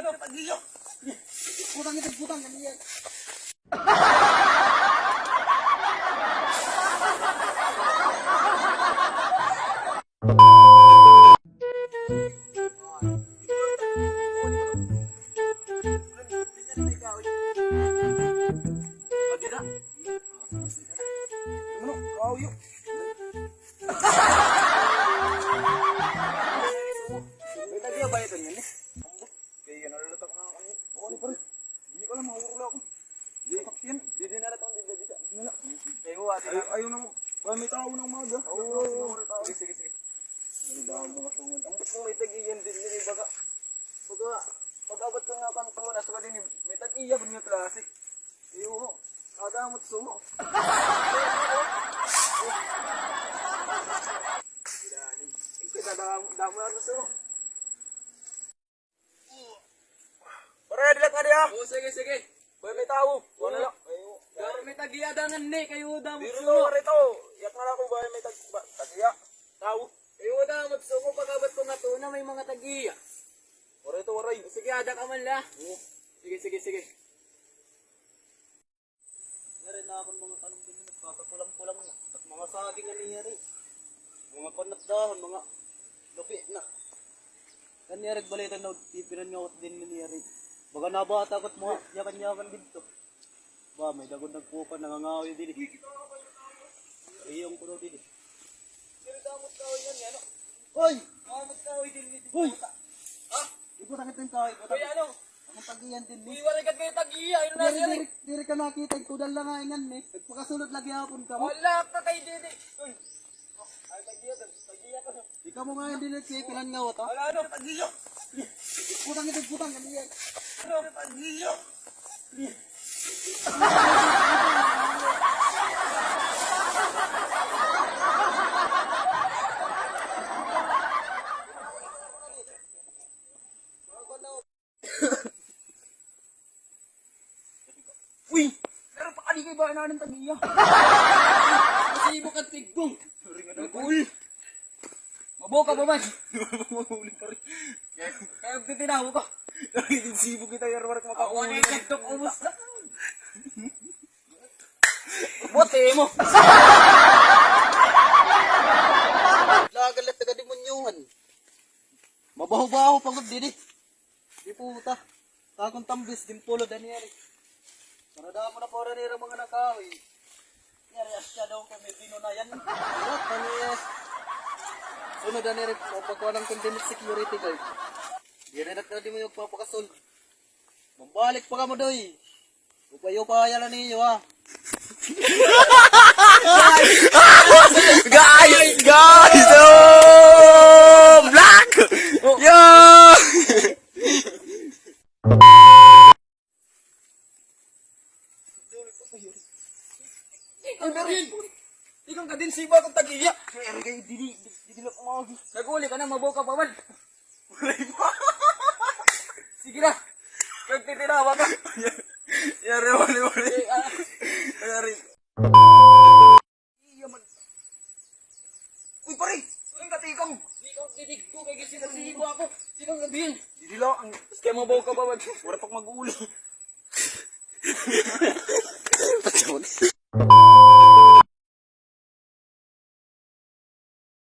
ano? Tagiyo! Putang ito, putang. Ano yan? Ano? Wow, yun. May tagiyo ba ito yan eh? Kaya nalalatak na ako. Oo, ano pa rin? Hindi ko alam, mahurula ako. Yan, di nalat ang dida. Ayaw na mo. Ba, may tao na umaga. Oo. Sige. Ang damo nga sungod. Ang kung may tagiyan din yun, baga pag-abot ko nga pang tuwa, nasa ka din, may tag-iya ba nga klase? Iyo, kadamot sumo. Damo na sumo. Pare, dilat nga diya. Oo, sige. Boy, may tao. Wala lang. Pero may tagiya dangan ni, kayo damot Biro sumo. na rito. Yak na lang kung ba may tagiya. Tao. Kayo damot sumo, pag-abot ko nga to na may mga tagiya. Wala ito, waray. Sige, ada ka man la. Sige. Meron na akong mga tanong din, nagkakakulang-kulang na. At mga saging na niyari. Mga panatdahon, mga lupi na. Kaniyari balitan na pipinan nga ako din niyari. Baga nabata ko't mga yakan-yakan dito. Ba, may dagon nagpupan, nangangawi din. Iyong kuno din. Pero damot tao yan, ano? Hoy! Damot tao din ni. Hoy! Ha? Ikaw nakita yung tao. Kaya ano? Ang tagiyan din ni. Iwaray ka kayo tagiya, ayun na siya. Diri ka nakita, tudal lang nga ingan ni. Nagpakasulot lagi hapon ka mo. Wala ka kay Didi. Uy. Ay, tagiya ka. Ikaw mo nga hindi nagsipilan nga wata. Wala ano? Tagiya. Putang, ano yan? Ano? Tagiya. Uy! Pero pa kaligay ba na ng tagiya? Kasi mo ka tigong. Uy! Mabuka pa man. Mahuli pa rin. Kaya titinaw ko. Nakitinsibo kita yung warak Ako makauli. na yung kagtok umus na. Bote mo. Lagalat taga demonyuhan. Mabaho-baho pagod didi. Di puta. Takong tambis, dimpulo daniyari. Parada mo na para nira mga nakawi. Nyari asya daw kami binunayan. Hirap paniyas. Sunod daniyari, pagkuha ng convenient security guard. Diyanat na di mo yung papakasol. Mambalik pa ka mo doy. Upayo-paya na ninyo ha. Guys, oh, black, yo. Ay, Berin! Ikaw ka din siba kong tagiya. Kaya kayo dili lang umagi. Nag-uli ka na, mabuka pa man. Sige na. Nagtitinawa ka. Yari, wali. Yari. Uy, pare! Uy, katikang. Ikaw titig ko, kaya kasi nasibo ako. Ikaw sabihin. Dili lang. Kaya mabuka pa man. Wala pag mag-uli. Patawag.